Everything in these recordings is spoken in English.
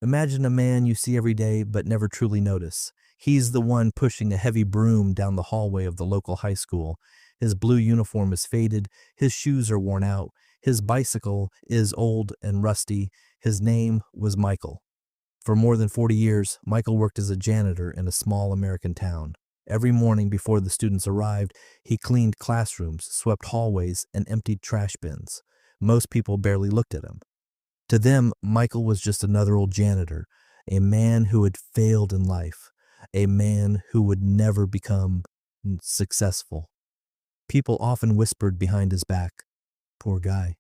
Imagine a man you see every day but never truly notice. He's the one pushing a heavy broom down the hallway of the local high school. His blue uniform is faded, his shoes are worn out, his bicycle is old and rusty. His name was Michael. For more than 40 years, Michael worked as a janitor in a small American town. Every morning before the students arrived, he cleaned classrooms, swept hallways, and emptied trash bins. Most people barely looked at him. To them, Michael was just another old janitor, a man who had failed in life, a man who would never become successful. People often whispered behind his back, "Poor guy.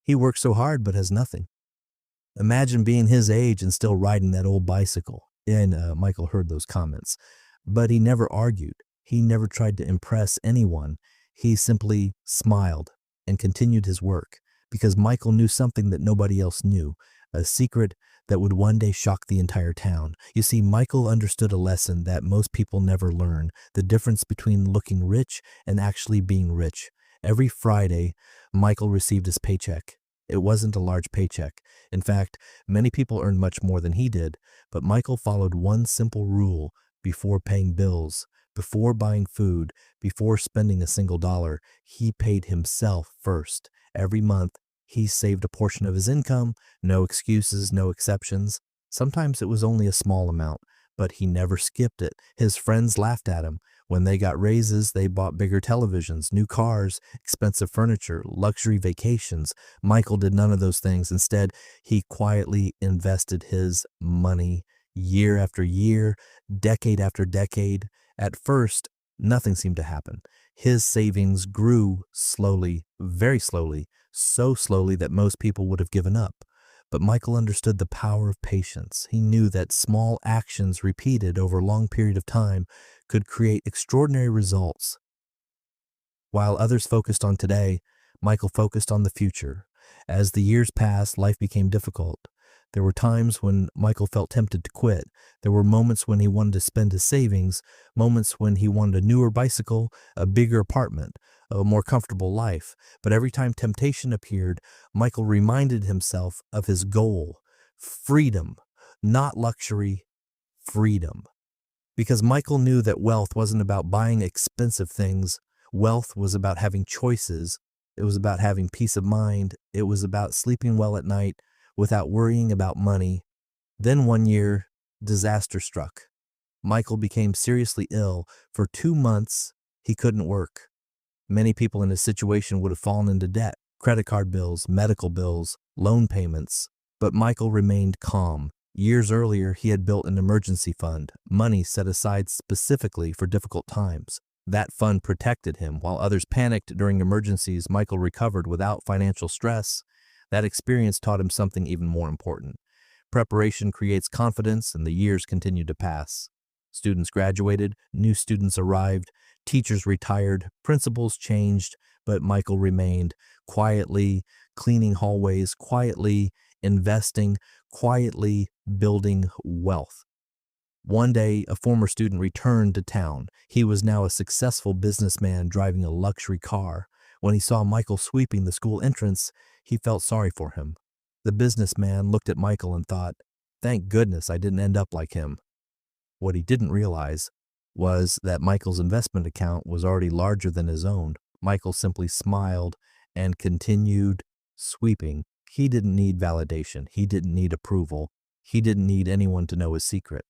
He works so hard but has nothing." Imagine being his age and still riding that old bicycle. And Michael heard those comments. But he never argued. He never tried to impress anyone. He simply smiled and continued his work because Michael knew something that nobody else knew, a secret that would one day shock the entire town. You see, Michael understood a lesson that most people never learn, the difference between looking rich and actually being rich. Every Friday, Michael received his paycheck. It wasn't a large paycheck. In fact, many people earned much more than he did, but Michael followed one simple rule before paying bills, before buying food, before spending a single dollar. He paid himself first. Every month, he saved a portion of his income, no excuses, no exceptions. Sometimes it was only a small amount, but he never skipped it. His friends laughed at him. When they got raises, they bought bigger televisions, new cars, expensive furniture, luxury vacations. Michael did none of those things. Instead, he quietly invested his money year after year, decade after decade. At first, nothing seemed to happen. His savings grew slowly, very slowly, so slowly that most people would have given up. But Michael understood the power of patience. He knew that small actions repeated over a long period of time could create extraordinary results. While others focused on today, Michael focused on the future. As the years passed, life became difficult. There were times when Michael felt tempted to quit. There were moments when he wanted to spend his savings, moments when he wanted a newer bicycle, a bigger apartment, a more comfortable life. But every time temptation appeared, Michael reminded himself of his goal: freedom, not luxury, freedom. Because Michael knew that wealth wasn't about buying expensive things. Wealth was about having choices. It was about having peace of mind. It was about sleeping well at night without worrying about money. Then one year, disaster struck. Michael became seriously ill. For 2 months, he couldn't work. Many people in his situation would have fallen into debt: credit card bills, medical bills, loan payments. But Michael remained calm. Years earlier, he had built an emergency fund, money set aside specifically for difficult times. That fund protected him. While others panicked during emergencies, Michael recovered without financial stress. That experience taught him something even more important. Preparation creates confidence, and the years continued to pass. Students graduated, new students arrived, teachers retired, principals changed, but Michael remained, quietly cleaning hallways, quietly investing, quietly building wealth. One day, a former student returned to town. He was now a successful businessman driving a luxury car. When he saw Michael sweeping the school entrance, he felt sorry for him. The businessman looked at Michael and thought, "Thank goodness I didn't end up like him." What he didn't realize was that Michael's investment account was already larger than his own. Michael simply smiled and continued sweeping. He didn't need validation. He didn't need approval. He didn't need anyone to know his secret.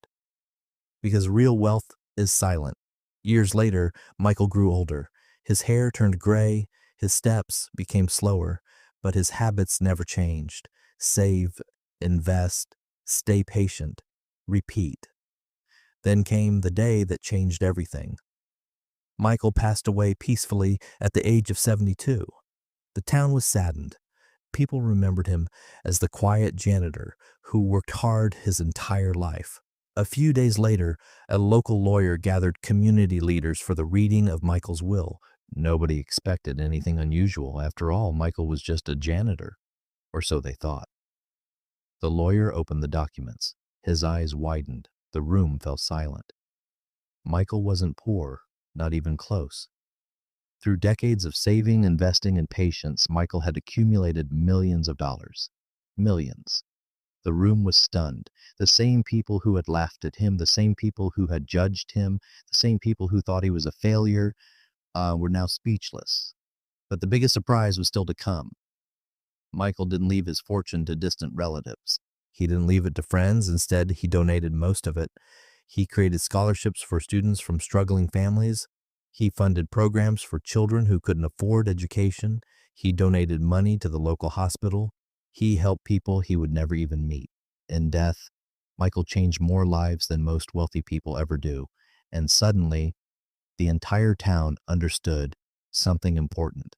Because real wealth is silent. Years later, Michael grew older. His hair turned gray, his steps became slower, but his habits never changed. Save, invest, stay patient, repeat. Then came the day that changed everything. Michael passed away peacefully at the age of 72. The town was saddened. People remembered him as the quiet janitor who worked hard his entire life. A few days later, a local lawyer gathered community leaders for the reading of Michael's will. Nobody expected anything unusual. After all, Michael was just a janitor, or so they thought. The lawyer opened the documents. His eyes widened. The room fell silent. Michael wasn't poor, not even close. Through decades of saving, investing, and patience, Michael had accumulated millions of dollars. Millions. The room was stunned. The same people who had laughed at him, the same people who had judged him, the same people who thought he was a failure, were now speechless. But the biggest surprise was still to come. Michael didn't leave his fortune to distant relatives. He didn't leave it to friends. Instead, he donated most of it. He created scholarships for students from struggling families. He funded programs for children who couldn't afford education. He donated money to the local hospital. He helped people he would never even meet. In death, Michael changed more lives than most wealthy people ever do. And suddenly, the entire town understood something important.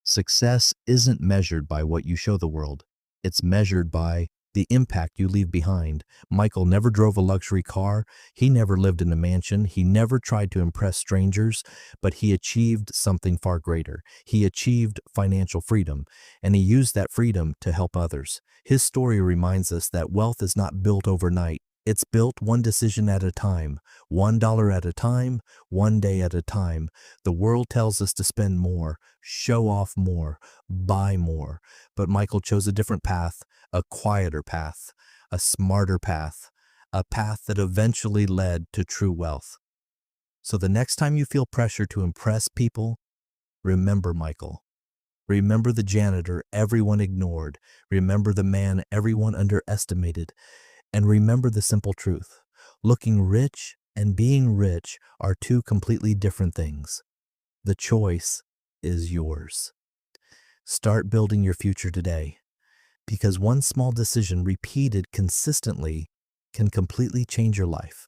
Success isn't measured by what you show the world. It's measured by the impact you leave behind. Michael never drove a luxury car. He never lived in a mansion. He never tried to impress strangers, but he achieved something far greater. He achieved financial freedom, and he used that freedom to help others. His story reminds us that wealth is not built overnight. It's built one decision at a time, $1 at a time, one day at a time. The world tells us to spend more, show off more, buy more. But Michael chose a different path, a quieter path, a smarter path, a path that eventually led to true wealth. So the next time you feel pressure to impress people, remember Michael. Remember the janitor everyone ignored. Remember the man everyone underestimated. And remember the simple truth. Looking rich and being rich are two completely different things. The choice is yours. Start building your future today, because one small decision repeated consistently can completely change your life.